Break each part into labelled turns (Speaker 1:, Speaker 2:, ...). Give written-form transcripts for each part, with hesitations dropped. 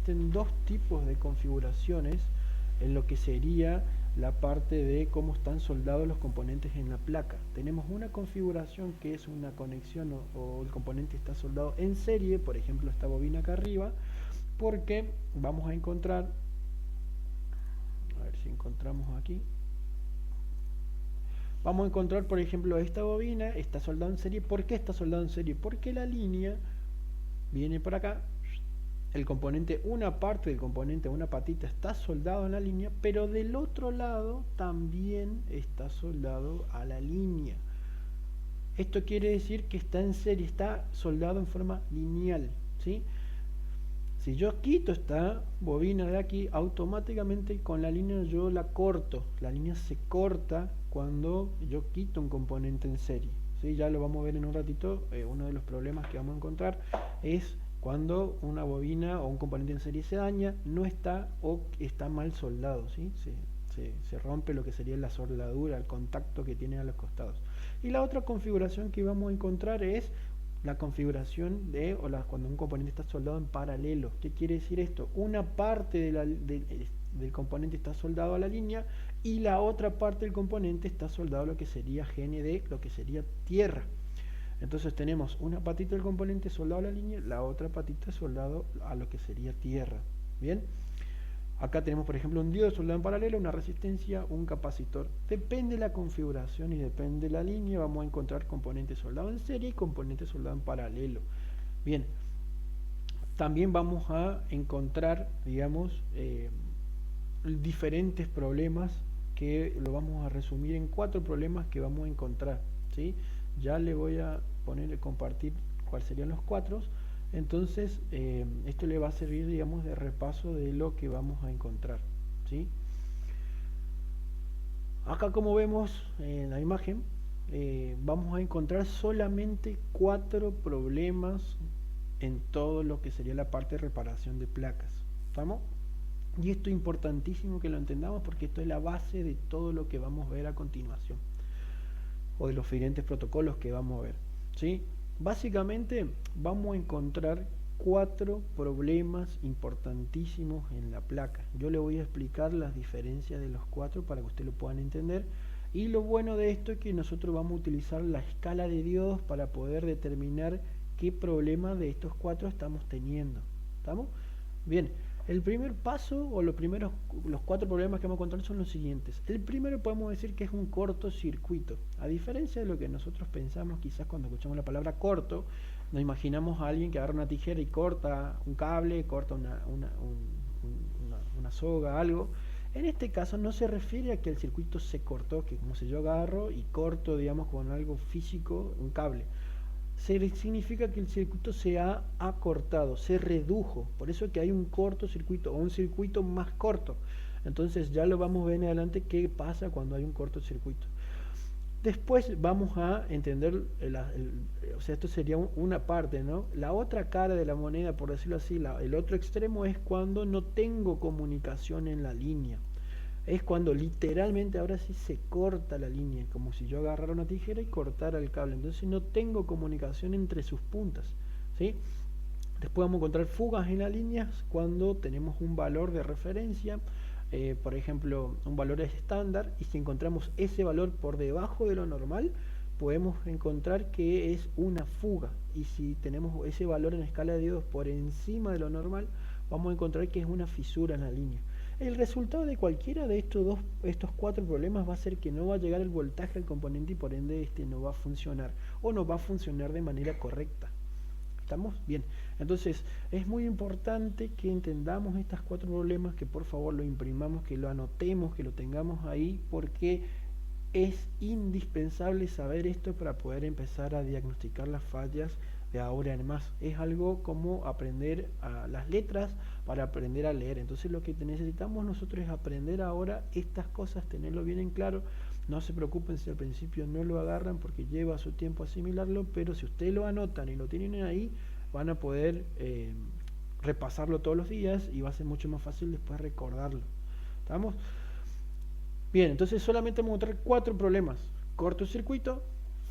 Speaker 1: existen dos tipos de configuraciones en lo que sería la parte de cómo están soldados los componentes en la placa. Tenemos una configuración que es una conexión o el componente está soldado en serie, por ejemplo esta bobina acá arriba, porque vamos a encontrar, a ver si encontramos aquí, vamos a encontrar por ejemplo esta bobina está soldada en serie. ¿Por qué está soldado en serie? Porque la línea viene por acá, el componente, una parte del componente, una patita está soldado en la línea, pero del otro lado también está soldado a la línea. Esto quiere decir que está en serie, está soldado en forma lineal, ¿sí? Si yo quito esta bobina de aquí, automáticamente con la línea yo la corto. La línea se corta cuando yo quito un componente en serie, ¿sí? Ya lo vamos a ver en un ratito. Uno de los problemas que vamos a encontrar es cuando una bobina o un componente en serie se daña, no está o está mal soldado, ¿sí? Se rompe lo que sería la soldadura, el contacto que tiene a los costados. Y la otra configuración que vamos a encontrar es la configuración de cuando un componente está soldado en paralelo. ¿Qué quiere decir esto? Una parte del componente está soldado a la línea y la otra parte del componente está soldado a lo que sería GND, lo que sería tierra. Entonces tenemos una patita del componente soldado a la línea, la otra patita soldado a lo que sería tierra. Bien, acá tenemos por ejemplo un diodo soldado en paralelo, una resistencia, un capacitor. Depende de la configuración y depende de la línea, vamos a encontrar componentes soldados en serie y componentes soldados en paralelo. Bien, también vamos a encontrar, digamos, diferentes problemas que lo vamos a resumir en 4 problemas que vamos a encontrar, ¿sí? Ya le voy a poner compartir cuáles serían los 4. Entonces esto le va a servir, digamos, de repaso de lo que vamos a encontrar, ¿sí? Acá, como vemos en la imagen, vamos a encontrar solamente 4 problemas en todo lo que sería la parte de reparación de placas, ¿estamos? Y esto es importantísimo que lo entendamos porque esto es la base de todo lo que vamos a ver a continuación, o de los diferentes protocolos que vamos a ver, ¿sí? Básicamente vamos a encontrar 4 problemas importantísimos en la placa. Yo le voy a explicar las diferencias de los 4 para que ustedes lo puedan entender. Y lo bueno de esto es que nosotros vamos a utilizar la escala de diodos para poder determinar qué problema de estos 4 estamos teniendo. ¿Estamos? Bien. El primer paso o los 4 problemas que vamos a encontrar son los siguientes. El primero podemos decir que es un cortocircuito. A diferencia de lo que nosotros pensamos, quizás cuando escuchamos la palabra corto, nos imaginamos a alguien que agarra una tijera y corta un cable, corta una soga, algo. En este caso no se refiere a que el circuito se cortó, que como si yo agarro y corto, digamos, con algo físico, un cable. Significa que el circuito se ha acortado, se redujo, por eso que hay un cortocircuito o un circuito más corto. Entonces ya lo vamos a ver en adelante qué pasa cuando hay un cortocircuito. Después vamos a entender, o sea, esto sería una parte, ¿no? La otra cara de la moneda, por decirlo así, el otro extremo es cuando no tengo comunicación en la línea. Es cuando literalmente ahora sí se corta la línea, como si yo agarrara una tijera y cortara el cable. Entonces no tengo comunicación entre sus puntas, ¿sí? Después vamos a encontrar fugas en las líneas cuando tenemos un valor de referencia, por ejemplo, un valor estándar, y si encontramos ese valor por debajo de lo normal, podemos encontrar que es una fuga. Y si tenemos ese valor en escala de diodos por encima de lo normal, vamos a encontrar que es una fisura en la línea. El resultado de cualquiera de estos 4 problemas va a ser que no va a llegar el voltaje al componente y por ende este no va a funcionar o no va a funcionar de manera correcta. ¿Estamos? Bien. Entonces es muy importante que entendamos estos 4 problemas, que por favor lo imprimamos, que lo anotemos, que lo tengamos ahí, porque es indispensable saber esto para poder empezar a diagnosticar las fallas de ahora en más. Es algo como aprender a las letras para aprender a leer. Entonces lo que necesitamos nosotros es aprender ahora estas cosas, tenerlo bien en claro. No se preocupen si al principio no lo agarran porque lleva su tiempo asimilarlo, pero si ustedes lo anotan y lo tienen ahí, van a poder repasarlo todos los días y va a ser mucho más fácil después recordarlo. ¿Estamos? Bien, entonces solamente vamos a encontrar 4 problemas: cortocircuito,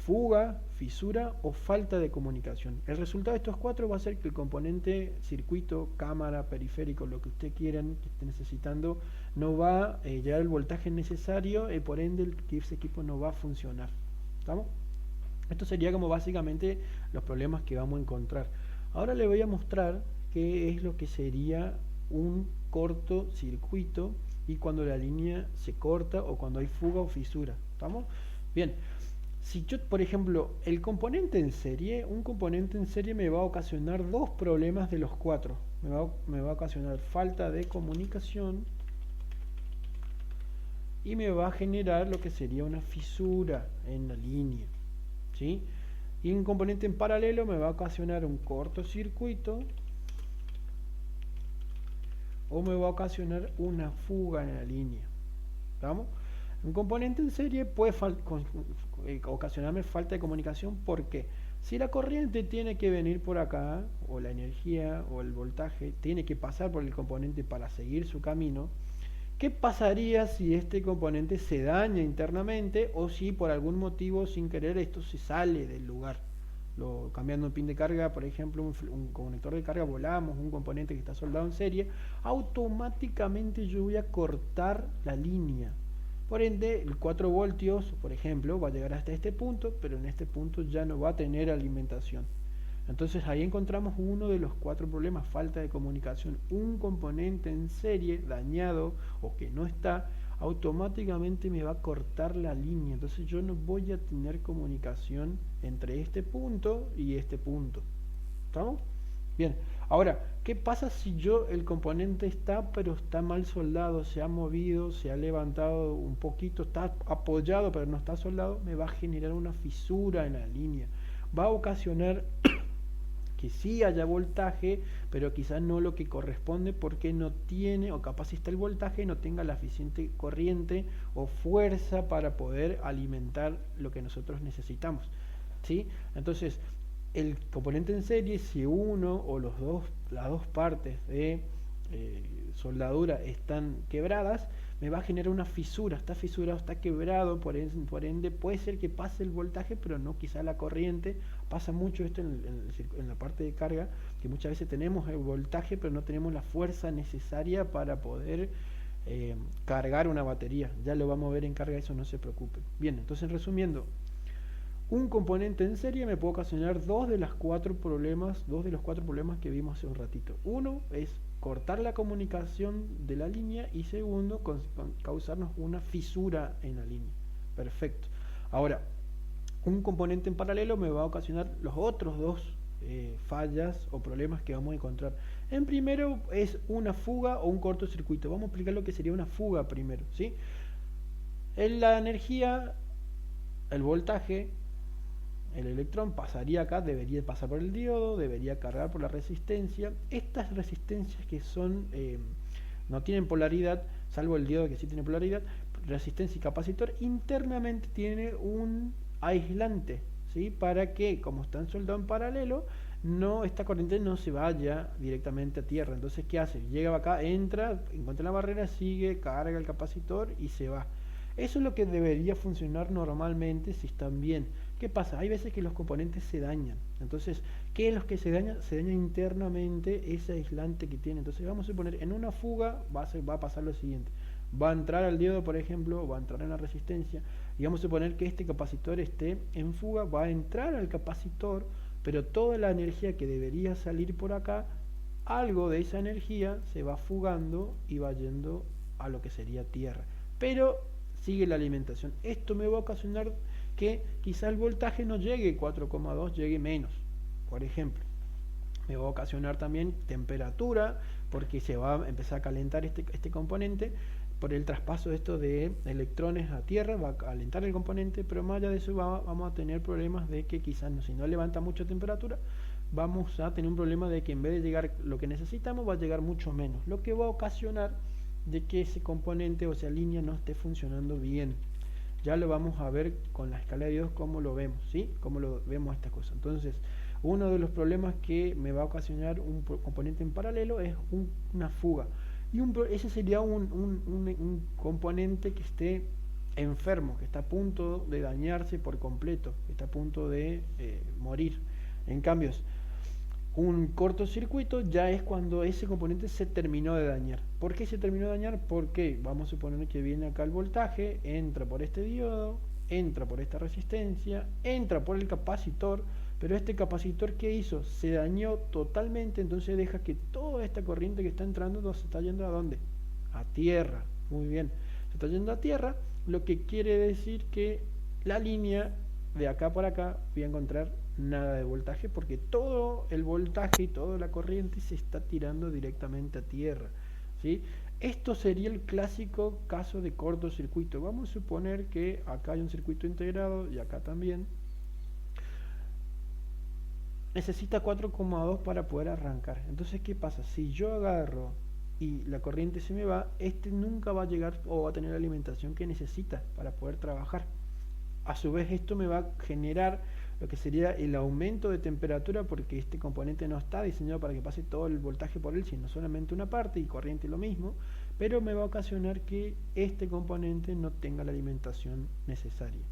Speaker 1: fuga, fisura o falta de comunicación. El resultado de estos cuatro va a ser que el componente circuito, cámara, periférico, lo que usted quieran, que esté necesitando, no va a llegar el voltaje necesario y por ende ese equipo no va a funcionar. ¿Estamos? Esto sería como básicamente los problemas que vamos a encontrar. Ahora le voy a mostrar qué es lo que sería un cortocircuito y cuando la línea se corta o cuando hay fuga o fisura. ¿Estamos? Bien. Si yo, por ejemplo, el componente en serie, un componente en serie me va a ocasionar dos problemas de los cuatro. Me va a ocasionar falta de comunicación y me va a generar lo que sería una fisura en la línea, ¿sí? Y un componente en paralelo me va a ocasionar un cortocircuito o me va a ocasionar una fuga en la línea. ¿Vamos? Un componente en serie puede ocasionarme falta de comunicación porque si la corriente tiene que venir por acá, o la energía o el voltaje tiene que pasar por el componente para seguir su camino, ¿qué pasaría si este componente se daña internamente o si por algún motivo sin querer esto se sale del lugar? Cambiando un pin de carga, por ejemplo, un conector de carga, volamos un componente que está soldado en serie, automáticamente yo voy a cortar la línea. Por ende, el 4 voltios, por ejemplo, va a llegar hasta este punto, pero en este punto ya no va a tener alimentación. Entonces ahí encontramos uno de los cuatro problemas, falta de comunicación. Un componente en serie dañado o que no está, automáticamente me va a cortar la línea. Entonces yo no voy a tener comunicación entre este punto y este punto. ¿Estamos? Bien, ahora, ¿qué pasa si el componente está, pero está mal soldado, se ha movido, se ha levantado un poquito, está apoyado, pero no está soldado? Me va a generar una fisura en la línea. Va a ocasionar que sí haya voltaje, pero quizás no lo que corresponde porque no tiene, o capaz si está el voltaje, no tenga la eficiente corriente o fuerza para poder alimentar lo que nosotros necesitamos, ¿sí? Entonces, el componente en serie, si uno o las dos partes de soldadura están quebradas, me va a generar una fisura, está fisurado, está quebrado, por ende puede ser que pase el voltaje, pero no quizá la corriente. Pasa mucho esto en la parte de carga, que muchas veces tenemos el voltaje, pero no tenemos la fuerza necesaria para poder cargar una batería. Ya lo vamos a ver en carga, eso no se preocupe. Bien, entonces resumiendo, un componente en serie me puede ocasionar dos de los cuatro problemas que vimos hace un ratito. Uno es cortar la comunicación de la línea y segundo, causarnos una fisura en la línea. Perfecto. Ahora, un componente en paralelo me va a ocasionar los otros dos fallas o problemas que vamos a encontrar. En primero es una fuga o un cortocircuito. Vamos a explicar lo que sería una fuga primero, ¿sí? En la energía, el voltaje, el electrón pasaría acá, debería pasar por el diodo, debería cargar por la resistencia. Estas resistencias que son no tienen polaridad, salvo el diodo que sí tiene polaridad, resistencia y capacitor, internamente tiene un aislante, ¿sí? Para que, como están soldados en paralelo, esta corriente no se vaya directamente a tierra. Entonces, ¿qué hace? Llega acá, entra, encuentra la barrera, sigue, carga el capacitor y se va. Eso es lo que debería funcionar normalmente si están bien. ¿Qué pasa? Hay veces que los componentes se dañan. Entonces, ¿qué es lo que se daña? Se daña internamente ese aislante que tiene. Entonces, vamos a suponer, en una fuga va a pasar lo siguiente. Va a entrar al diodo, por ejemplo, va a entrar en la resistencia, y vamos a suponer que este capacitor esté en fuga, va a entrar al capacitor, pero toda la energía que debería salir por acá, algo de esa energía se va fugando y va yendo a lo que sería tierra. Pero sigue la alimentación. Esto me va a ocasionar que quizá el voltaje no llegue 4,2, llegue menos, por ejemplo. Me va a ocasionar también temperatura, porque se va a empezar a calentar este componente por el traspaso de electrones a tierra, va a calentar el componente, pero más allá de eso vamos a tener problemas de que quizás si no levanta mucha temperatura, vamos a tener un problema de que en vez de llegar lo que necesitamos, va a llegar mucho menos, lo que va a ocasionar de que ese componente o esa línea no esté funcionando bien. Ya lo vamos a ver con la escala de diodos cómo lo vemos, ¿sí? Cómo lo vemos esta cosa. Entonces, uno de los problemas que me va a ocasionar un componente en paralelo es una fuga. Y ese sería un componente que esté enfermo, que está a punto de dañarse por completo, que está a punto de morir. En cambio, un cortocircuito ya es cuando ese componente se terminó de dañar. ¿Por qué se terminó de dañar? Porque vamos a suponer que viene acá el voltaje, entra por este diodo, entra por esta resistencia, entra por el capacitor, pero este capacitor, ¿qué hizo? Se dañó totalmente, entonces deja que toda esta corriente que está entrando se está yendo ¿a dónde? A tierra. Muy bien, se está yendo a tierra, lo que quiere decir que la línea de acá para acá voy a encontrar nada de voltaje porque todo el voltaje y toda la corriente se está tirando directamente a tierra, ¿sí? Esto sería el clásico caso de cortocircuito. Vamos a suponer que acá hay un circuito integrado y acá también. Necesita 4,2 para poder arrancar. Entonces, ¿qué pasa? Si yo agarro y la corriente se me va, este nunca va a llegar o va a tener la alimentación que necesita para poder trabajar. A su vez, esto me va a generar lo que sería el aumento de temperatura porque este componente no está diseñado para que pase todo el voltaje por él, sino solamente una parte, y corriente lo mismo, pero me va a ocasionar que este componente no tenga la alimentación necesaria.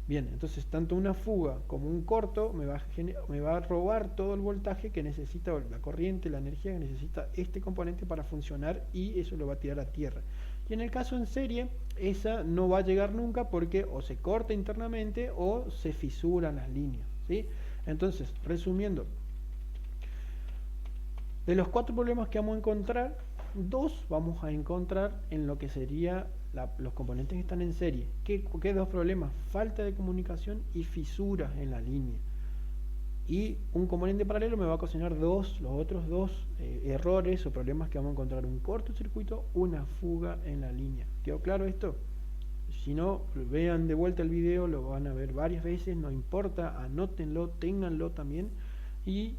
Speaker 1: Bien, entonces tanto una fuga como un corto me va a robar todo el voltaje que necesita, la corriente, la energía que necesita este componente para funcionar, y eso lo va a tirar a tierra. Y en el caso en serie, esa no va a llegar nunca porque o se corta internamente o se fisuran las líneas, ¿sí? Entonces, resumiendo, de los 4 problemas que vamos a encontrar, 2 vamos a encontrar en lo que sería los componentes que están en serie. ¿Qué 2 problemas? Falta de comunicación y fisuras en la línea. Y un componente paralelo me va a ocasionar los otros 2 errores o problemas que vamos a encontrar: un cortocircuito, una fuga en la línea. ¿Quedó claro esto? Si no, vean de vuelta el video, lo van a ver varias veces, no importa, anótenlo, ténganlo también, y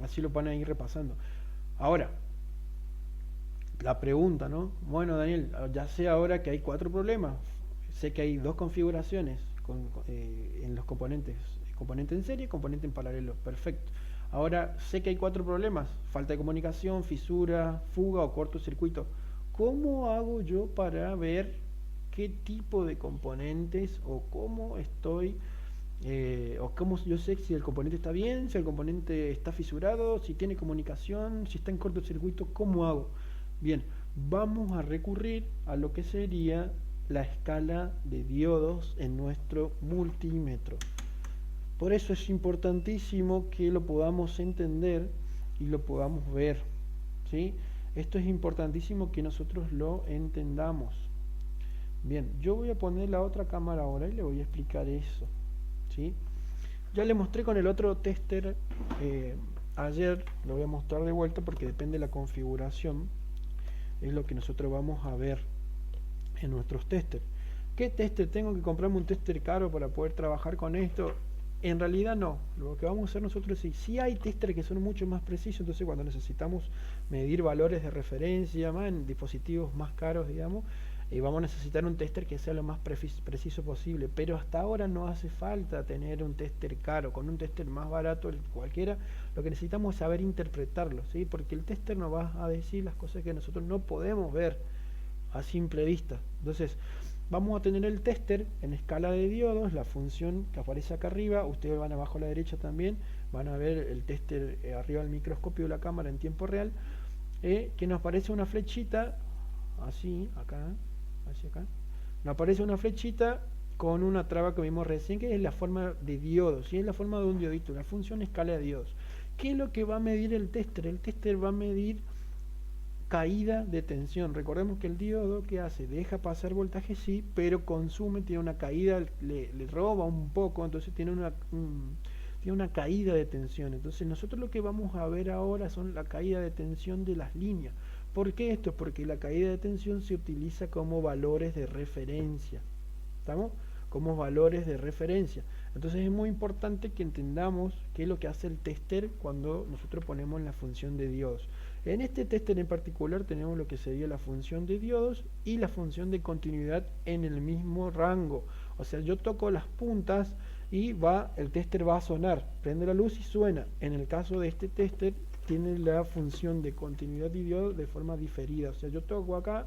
Speaker 1: así lo van a ir repasando. Ahora, la pregunta, ¿no? Bueno, Daniel, ya sé ahora que hay 4 problemas, sé que hay 2 configuraciones en los componentes, componente en serie, componente en paralelo, perfecto. Ahora sé que hay 4 problemas: falta de comunicación, fisura, fuga o cortocircuito. ¿Cómo hago yo para ver qué tipo de componentes, o cómo estoy, o cómo yo sé si el componente está bien, si el componente está fisurado, si tiene comunicación, si está en cortocircuito? ¿Cómo hago? Bien, vamos a recurrir a lo que sería la escala de diodos en nuestro multímetro. Por eso es importantísimo que lo podamos entender y lo podamos ver, ¿sí? Esto es importantísimo que nosotros lo entendamos. Bien, yo voy a poner la otra cámara ahora y le voy a explicar eso, ¿sí? Ya le mostré con el otro tester ayer, lo voy a mostrar de vuelta porque depende de la configuración, es lo que nosotros vamos a ver en nuestros testers. ¿Qué tester? ¿Tengo que comprarme un tester caro para poder trabajar con esto? En realidad no. Lo que vamos a hacer nosotros es, si hay testers que son mucho más precisos, entonces cuando necesitamos medir valores de referencia más en dispositivos más caros, digamos, vamos a necesitar un tester que sea lo más preciso posible, pero hasta ahora no hace falta tener un tester caro. Con un tester más barato, cualquiera, lo que necesitamos es saber interpretarlo, ¿sí? Porque el tester nos va a decir las cosas que nosotros no podemos ver a simple vista. Entonces vamos a tener el tester en escala de diodos, la función que aparece acá arriba. Ustedes van abajo a la derecha también, van a ver el tester arriba del microscopio de la cámara en tiempo real, que nos aparece una flechita así, acá, hacia acá, nos aparece una flechita con una traba que vimos recién, que es la forma de diodos, ¿sí? Es la forma de un diodito, la función escala de diodos. ¿Qué es lo que va a medir el tester? El tester va a medir caída de tensión. Recordemos que el diodo, ¿qué hace? Deja pasar voltaje, sí, pero consume, tiene una caída, le roba un poco, entonces tiene una caída de tensión. Entonces nosotros lo que vamos a ver ahora son la caída de tensión de las líneas. ¿Por qué esto? Porque la caída de tensión se utiliza como valores de referencia, ¿estamos? Como valores de referencia. Entonces es muy importante que entendamos qué es lo que hace el tester cuando nosotros ponemos la función de diodos. En este tester en particular tenemos lo que sería la función de diodos y la función de continuidad en el mismo rango. O sea, yo toco las puntas y el tester va a sonar, prende la luz y suena. En el caso de este tester tiene la función de continuidad y diodos de forma diferida. O sea, yo toco acá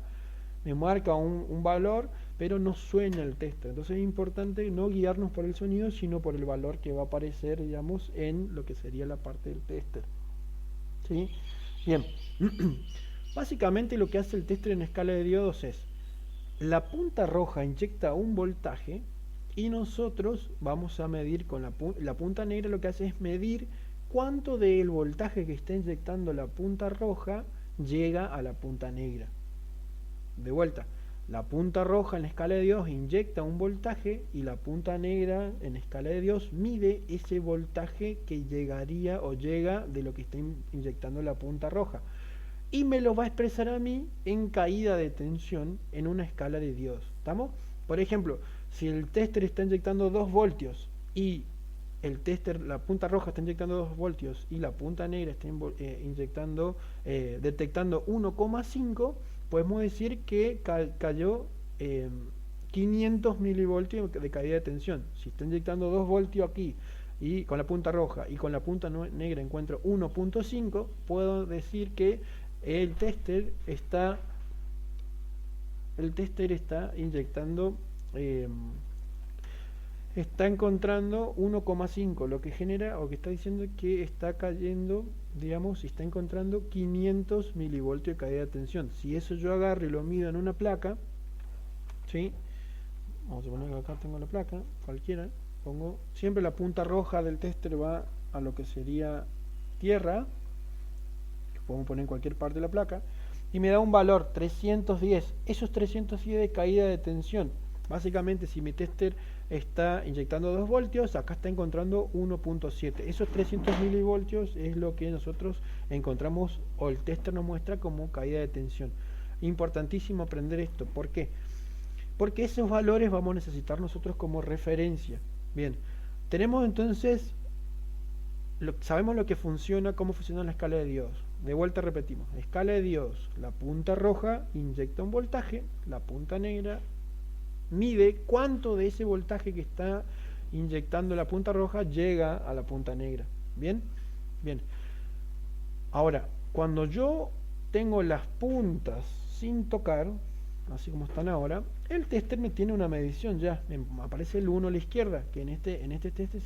Speaker 1: me marca un valor, pero no suena el tester. Entonces es importante no guiarnos por el sonido, sino por el valor que va a aparecer, digamos, en lo que sería la parte del tester. ¿Sí? Bien. Básicamente lo que hace el tester en escala de diodos es, la punta roja inyecta un voltaje y nosotros vamos a medir con la punta negra, lo que hace es medir cuánto del voltaje que está inyectando la punta roja llega a la punta negra. De vuelta, la punta roja en la escala de Dios inyecta un voltaje y la punta negra en escala de Dios mide ese voltaje que llegaría o llega de lo que está inyectando la punta roja. Y me lo va a expresar a mí en caída de tensión en una escala de Dios. ¿Estamos? Por ejemplo, si el tester está inyectando 2 voltios y el tester, la punta roja está inyectando 2 voltios y la punta negra está detectando 1,5, podemos decir que cayó 500 milivoltios de caída de tensión. Si está inyectando 2 voltios aquí y con la punta roja y con la punta negra encuentro 1,5, puedo decir que el tester está inyectando, está encontrando 1,5, lo que genera o que está diciendo que está cayendo, digamos, está encontrando 500 milivoltios de caída de tensión. Si eso yo agarro y lo mido en una placa, ¿sí? Vamos a poner que acá tengo la placa, cualquiera, pongo, siempre la punta roja del tester va a lo que sería tierra, que podemos poner en cualquier parte de la placa, y me da un valor 310. Esos 310 de caída de tensión, básicamente si mi tester está inyectando 2 voltios, acá está encontrando 1,7. Esos 300 milivoltios es lo que nosotros encontramos o el tester nos muestra como caída de tensión. Importantísimo aprender esto. ¿Por qué? Porque esos valores vamos a necesitar nosotros como referencia. Bien, tenemos entonces, sabemos lo que funciona, cómo funciona la escala de diodos. De vuelta repetimos, escala de diodos, la punta roja inyecta un voltaje, la punta negra mide cuánto de ese voltaje que está inyectando la punta roja llega a la punta negra. ¿Bien? Bien. Ahora, cuando yo tengo las puntas sin tocar, así como están ahora, el tester me tiene una medición ya. Me aparece el 1 a la izquierda, que en este tester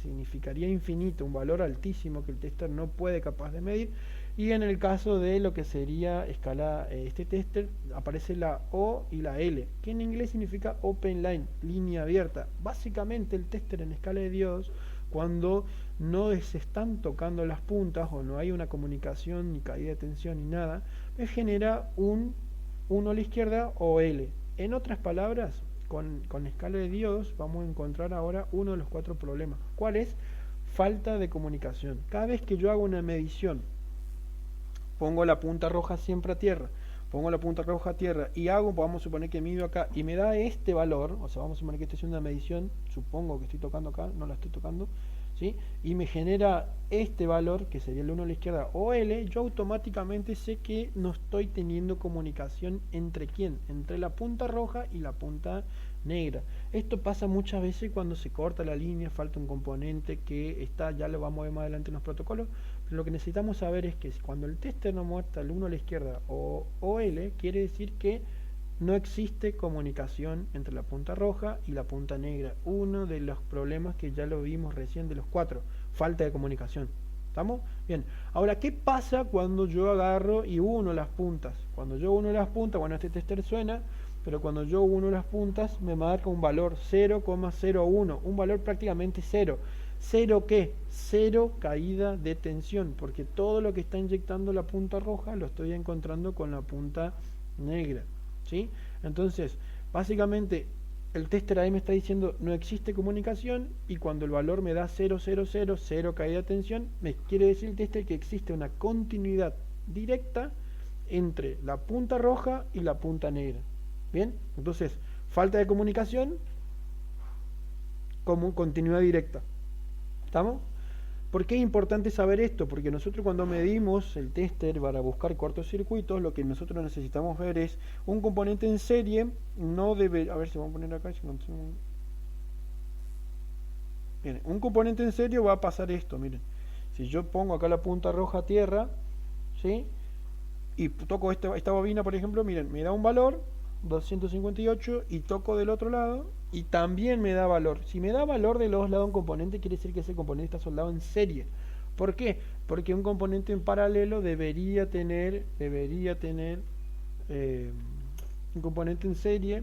Speaker 1: significaría infinito, un valor altísimo que el tester no puede capaz de medir. Y en el caso de lo que sería escala, este tester, aparece la O y la L, que en inglés significa open line, línea abierta. Básicamente el tester en escala de diodos, cuando no se están tocando las puntas o no hay una comunicación ni caída de tensión ni nada, me genera un 1 a la izquierda o L. En otras palabras, con escala de diodos vamos a encontrar ahora uno de los 4 problemas. ¿Cuál es? Falta de comunicación. Cada vez que yo hago una medición, pongo la punta roja siempre a tierra, pongo la punta roja a tierra y vamos a suponer que mido acá y me da este valor, o sea, vamos a suponer que estoy haciendo una medición, supongo que estoy tocando acá, no la estoy tocando, ¿sí? Y me genera este valor, que sería el 1 a la izquierda o L, yo automáticamente sé que no estoy teniendo comunicación entre quién, entre la punta roja y la punta negra. Esto pasa muchas veces cuando se corta la línea, falta un componente que está, ya lo vamos a ver más adelante en los protocolos, pero lo que necesitamos saber es que cuando el tester nos muestra el 1 a la izquierda o L, quiere decir que no existe comunicación entre la punta roja y la punta negra. Uno de los problemas que ya lo vimos recién de los 4, falta de comunicación. ¿Estamos? Bien. Ahora, ¿qué pasa cuando yo agarro y uno las puntas? Cuando yo uno las puntas, bueno, este tester suena, pero cuando yo uno las puntas me marca un valor 0,01, un valor prácticamente cero. ¿Cero qué? Cero caída de tensión, porque todo lo que está inyectando la punta roja lo estoy encontrando con la punta negra. ¿Sí? Entonces, básicamente el tester ahí me está diciendo no existe comunicación, y cuando el valor me da 0, 0, 0, 0 caída de tensión, me quiere decir el tester que existe una continuidad directa entre la punta roja y la punta negra. Bien, entonces, falta de comunicación como continuidad directa. ¿Estamos? ¿Por qué es importante saber esto? Porque nosotros cuando medimos el tester para buscar cortocircuitos, lo que nosotros necesitamos ver es un componente en serie, no debe, a ver si vamos a poner acá, bien, un componente en serie va a pasar esto, miren, si yo pongo acá la punta roja a tierra, ¿sí? y toco esta bobina, por ejemplo, miren, me da un valor, 258, y toco del otro lado, y también me da valor. Si me da valor de los lados un componente, quiere decir que ese componente está soldado en serie. ¿Por qué? Porque un componente en paralelo debería tener eh, un componente en serie,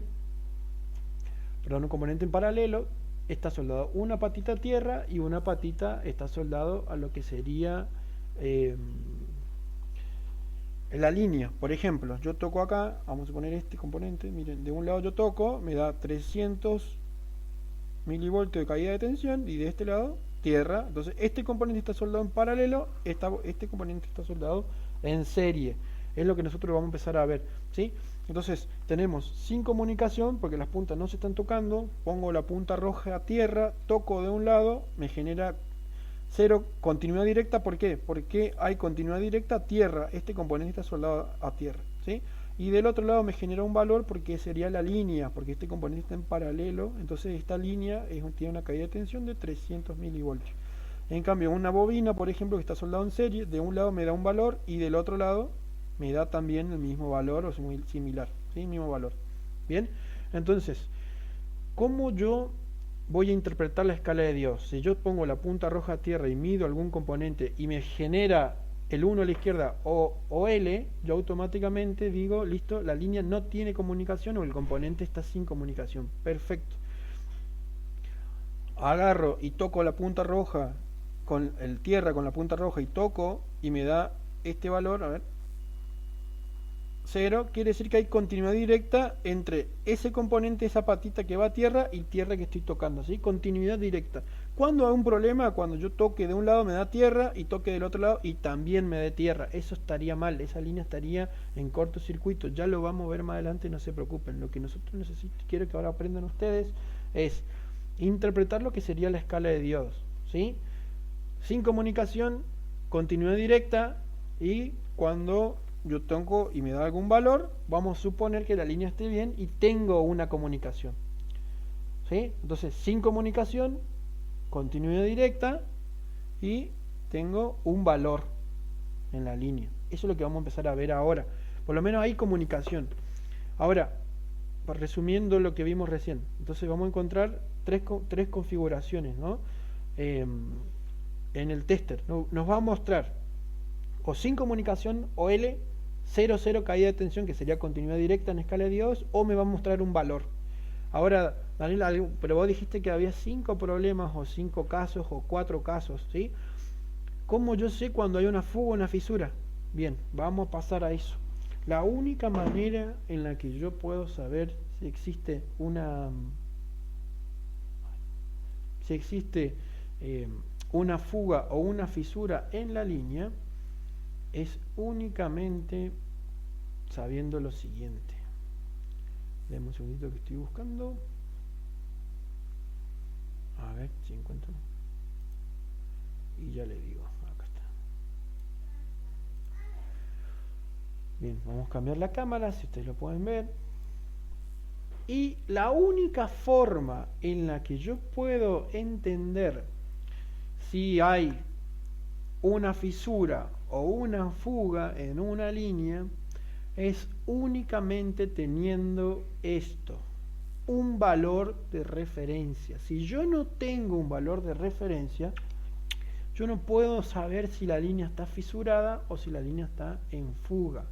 Speaker 1: perdón, un componente en paralelo está soldado una patita a tierra y una patita está soldado a lo que sería eh, la línea. Por ejemplo, yo toco acá, vamos a poner este componente, miren, de un lado yo toco, me da 300 milivoltios de caída de tensión, y de este lado tierra. Entonces este componente está soldado en paralelo, este componente está soldado en serie. Es lo que nosotros vamos a empezar a ver, ¿sí? Entonces tenemos sin comunicación porque las puntas no se están tocando. Pongo la punta roja a tierra, toco de un lado, me genera cero continuidad directa. ¿Por qué? Porque hay continuidad directa a tierra, este componente está soldado a tierra, ¿sí? Y del otro lado me genera un valor porque sería la línea, porque este componente está en paralelo. Entonces esta línea tiene una caída de tensión de 300 milivoltios. En cambio, una bobina, por ejemplo, que está soldado en serie, de un lado me da un valor y del otro lado me da también el mismo valor, o es muy similar, ¿sí? Mismo valor. Bien, entonces, ¿cómo yo voy a interpretar la escala de Dios? Si yo pongo la punta roja a tierra y mido algún componente y me genera el 1 a la izquierda o L, yo automáticamente digo, listo, la línea no tiene comunicación o el componente está sin comunicación. Perfecto. Agarro y toco la punta roja con el tierra con la punta roja y toco y me da este valor, a ver, 0, quiere decir que hay continuidad directa entre ese componente, esa patita que va a tierra y tierra que estoy tocando, ¿sí? Continuidad directa. Cuando hay un problema, cuando yo toque de un lado me da tierra y toque del otro lado y también me dé tierra, eso estaría mal, esa línea estaría en cortocircuito. Ya lo vamos a ver más adelante, no se preocupen. Lo que nosotros necesitamos, quiero que ahora aprendan ustedes, es interpretar lo que sería la escala de diodos, ¿sí? Sin comunicación, continuidad directa, y cuando yo toco y me da algún valor, vamos a suponer que la línea esté bien y tengo una comunicación, ¿sí? Entonces, sin comunicación, continuidad directa y tengo un valor en la línea. Eso es lo que vamos a empezar a ver ahora. Por lo menos hay comunicación. Ahora, resumiendo lo que vimos recién, entonces vamos a encontrar tres configuraciones, ¿no? En el tester nos va a mostrar o sin comunicación o L, 0, 0 caída de tensión, que sería continuidad directa en escala de diodos, o me va a mostrar un valor. Ahora, Daniel, pero vos dijiste que había 5 problemas o 5 casos o 4 casos, ¿sí? ¿Cómo yo sé cuando hay una fuga o una fisura? Bien, vamos a pasar a eso. La única manera en la que yo puedo saber si existe una fuga o una fisura en la línea es únicamente sabiendo lo siguiente. Deme un segundito que estoy buscando. A ver si encuentro. Y ya le digo, acá está. Bien, vamos a cambiar la cámara, si ustedes lo pueden ver. Y la única forma en la que yo puedo entender si hay una fisura o una fuga en una línea es únicamente teniendo esto, un valor de referencia. Si yo no tengo un valor de referencia, yo no puedo saber si la línea está fisurada o si la línea está en fuga.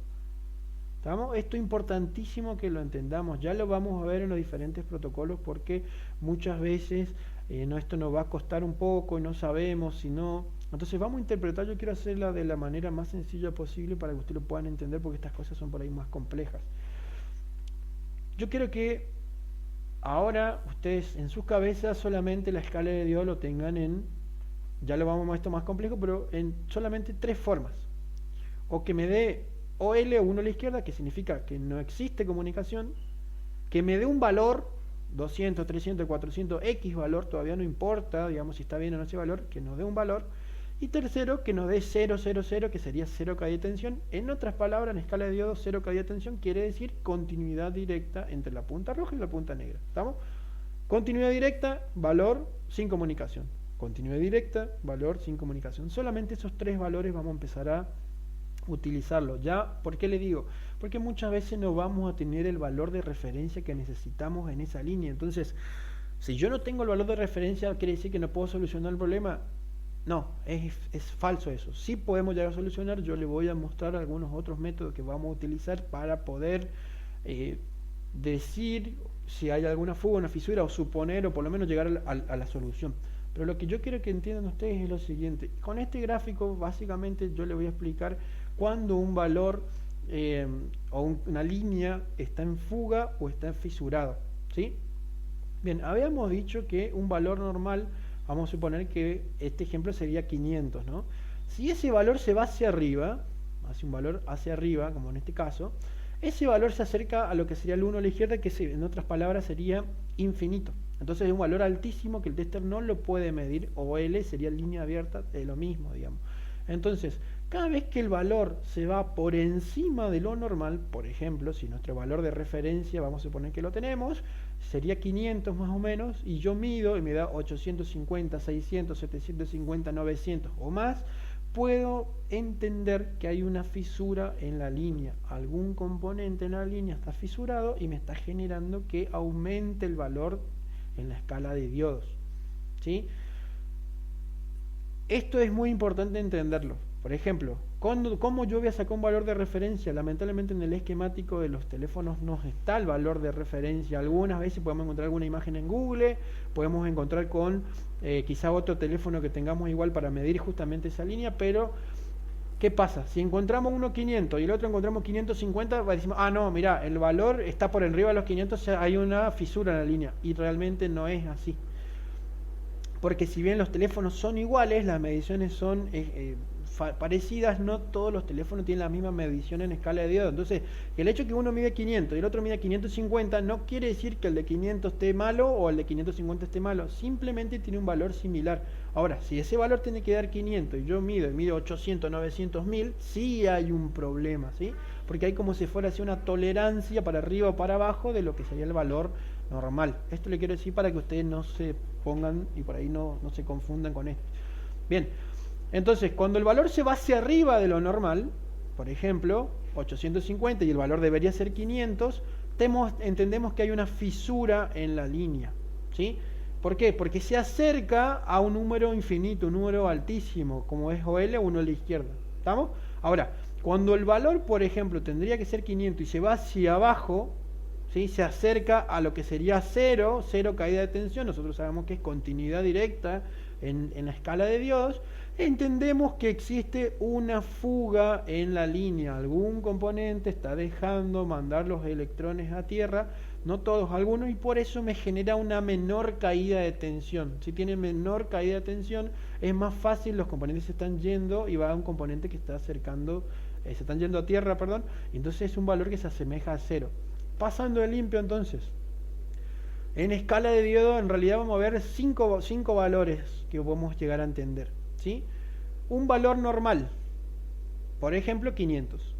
Speaker 1: ¿Estamos? Esto es importantísimo que lo entendamos. Ya lo vamos a ver en los diferentes protocolos, porque muchas veces esto nos va a costar un poco y no sabemos si no. Entonces vamos a interpretar, yo quiero hacerla de la manera más sencilla posible para que ustedes lo puedan entender, porque estas cosas son por ahí más complejas. Yo quiero que ahora ustedes en sus cabezas solamente la escala de Dios lo tengan en, ya lo vamos a esto más complejo, pero en solamente 3 formas. O que me dé OL, 1 a la izquierda, que significa que no existe comunicación, que me dé un valor, 200, 300, 400, X valor, todavía no importa, digamos, si está bien o no ese valor, que nos dé un valor. Y tercero, que nos dé 0, 0, 0, que sería 0 caída de tensión. En otras palabras, en escala de diodos, 0 caída de tensión quiere decir continuidad directa entre la punta roja y la punta negra. ¿Estamos? Continuidad directa, valor sin comunicación. Continuidad directa, valor sin comunicación. Solamente esos 3 valores vamos a empezar a utilizarlo. ¿Ya? ¿Por qué le digo? Porque muchas veces no vamos a tener el valor de referencia que necesitamos en esa línea. Entonces, si yo no tengo el valor de referencia, ¿quiere decir que no puedo solucionar el problema? No, es falso eso. Sí podemos llegar a solucionar. Yo le voy a mostrar algunos otros métodos que vamos a utilizar para poder eh, decir si hay alguna fuga, una fisura, o suponer, o por lo menos llegar a la solución. Pero lo que yo quiero que entiendan ustedes es lo siguiente. Con este gráfico, básicamente, yo le voy a explicar cuando un valor eh, o una línea está en fuga o está fisurado. ¿Sí? Bien, habíamos dicho que un valor normal, vamos a suponer que este ejemplo sería 500, ¿no? Si ese valor se va hacia arriba, hacia un valor hacia arriba, como en este caso, ese valor se acerca a lo que sería el 1 a la izquierda, que en otras palabras sería infinito. Entonces es un valor altísimo que el tester no lo puede medir, o L sería línea abierta de lo mismo, digamos. Entonces, cada vez que el valor se va por encima de lo normal, por ejemplo, si nuestro valor de referencia, vamos a suponer que lo tenemos, sería 500 más o menos, y yo mido y me da 850, 600, 750, 900 o más, puedo entender que hay una fisura en la línea. Algún componente en la línea está fisurado y me está generando que aumente el valor en la escala de diodos. ¿Sí? Esto es muy importante entenderlo. Por ejemplo, ¿cómo yo voy a sacar un valor de referencia? Lamentablemente en el esquemático de los teléfonos no está el valor de referencia. Algunas veces podemos encontrar alguna imagen en Google, podemos encontrar con quizá otro teléfono que tengamos igual para medir justamente esa línea, pero ¿qué pasa? Si encontramos uno 500 y el otro encontramos 550, decimos, ah no, mira, el valor está por arriba de los 500, o sea, hay una fisura en la línea, y realmente no es así. Porque si bien los teléfonos son iguales, las mediciones son parecidas, no todos los teléfonos tienen la misma medición en escala de diodo. Entonces, el hecho que uno mide 500 y el otro mide 550 no quiere decir que el de 500 esté malo o el de 550 esté malo, simplemente tiene un valor similar. Ahora, si ese valor tiene que dar 500 y yo mido 800, 900, 1000, sí hay un problema, ¿sí? Porque hay como si fuera así una tolerancia para arriba o para abajo de lo que sería el valor normal. Esto le quiero decir para que ustedes no se pongan y por ahí no se confundan con esto. Bien, entonces cuando el valor se va hacia arriba de lo normal, por ejemplo 850 y el valor debería ser 500, entendemos que hay una fisura en la línea. ¿Sí? ¿Por qué? Porque se acerca a un número infinito, un número altísimo, como es OL, uno a la izquierda. ¿Estamos? Ahora, cuando el valor, por ejemplo, tendría que ser 500 y se va hacia abajo, ¿sí? Se acerca a lo que sería cero caída de tensión, nosotros sabemos que es continuidad directa en la escala de diodos, entendemos que existe una fuga en la línea, algún componente está dejando mandar los electrones a tierra, no todos, algunos, y por eso me genera una menor caída de tensión. Si tiene menor caída de tensión, es más fácil, los componentes se están yendo y va a un componente que está acercando, se están yendo a tierra, perdón, y entonces es un valor que se asemeja a cero. Pasando de limpio entonces, en escala de diodo en realidad vamos a ver cinco valores que podemos llegar a entender. ¿Sí? Un valor normal, por ejemplo 500.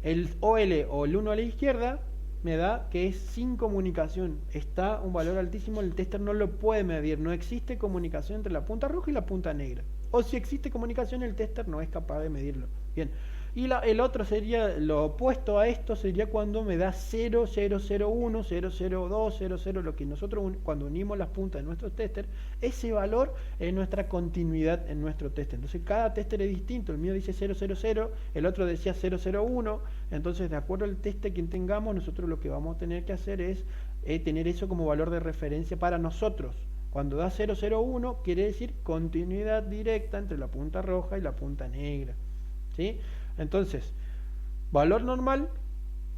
Speaker 1: El OL o el 1 a la izquierda me da que es sin comunicación. Está un valor altísimo, el tester no lo puede medir. No existe comunicación entre la punta roja y la punta negra. O si existe comunicación, el tester no es capaz de medirlo. Bien. Y el otro sería, lo opuesto a esto sería cuando me da 0, 0, 0, 1, 0, 0, 2, 0, 0, lo que nosotros cuando unimos las puntas de nuestro tester, ese valor es nuestra continuidad en nuestro tester. Entonces cada tester es distinto, el mío dice 0, 0, 0, el otro decía 0, 0, 1, entonces de acuerdo al tester que tengamos, nosotros lo que vamos a tener que hacer es tener eso como valor de referencia para nosotros. Cuando da 0, 0, 1 quiere decir continuidad directa entre la punta roja y la punta negra. ¿Sí? Entonces, valor normal,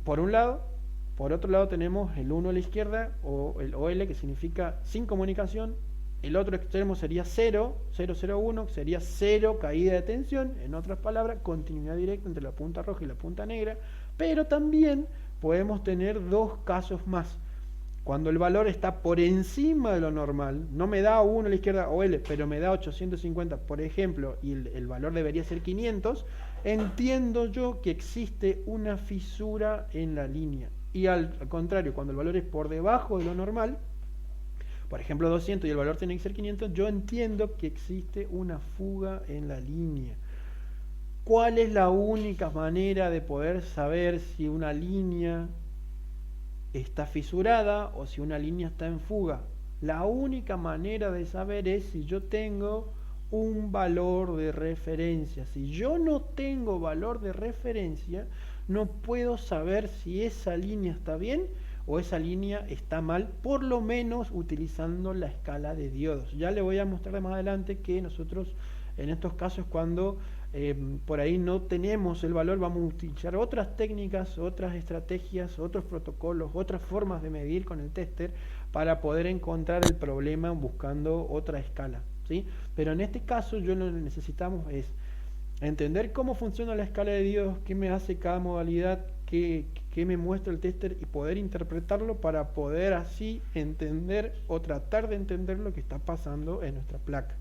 Speaker 1: por un lado, por otro lado tenemos el 1 a la izquierda, o el OL, que significa sin comunicación, el otro extremo sería 0, 0, 0, 1, que sería 0 caída de tensión, en otras palabras, continuidad directa entre la punta roja y la punta negra, pero también podemos tener dos casos más. Cuando el valor está por encima de lo normal, no me da 1 a la izquierda OL, pero me da 850, por ejemplo, y el valor debería ser 500, entiendo yo que existe una fisura en la línea. Y al contrario, cuando el valor es por debajo de lo normal, por ejemplo 200 y el valor tiene que ser 500, yo entiendo que existe una fuga en la línea. ¿Cuál es la única manera de poder saber si una línea está fisurada o si una línea está en fuga? La única manera de saber es si yo tengo un valor de referencia. Si yo no tengo valor de referencia, no puedo saber si esa línea está bien o esa línea está mal, por lo menos utilizando la escala de diodos. Ya le voy a mostrar más adelante que nosotros en estos casos cuando por ahí no tenemos el valor, vamos a utilizar otras técnicas, otras estrategias, otros protocolos, otras formas de medir con el tester para poder encontrar el problema buscando otra escala, ¿sí? Pero en este caso yo lo que necesitamos es entender cómo funciona la escala de diodos, qué me hace cada modalidad, qué me muestra el tester y poder interpretarlo para poder así entender o tratar de entender lo que está pasando en nuestra placa.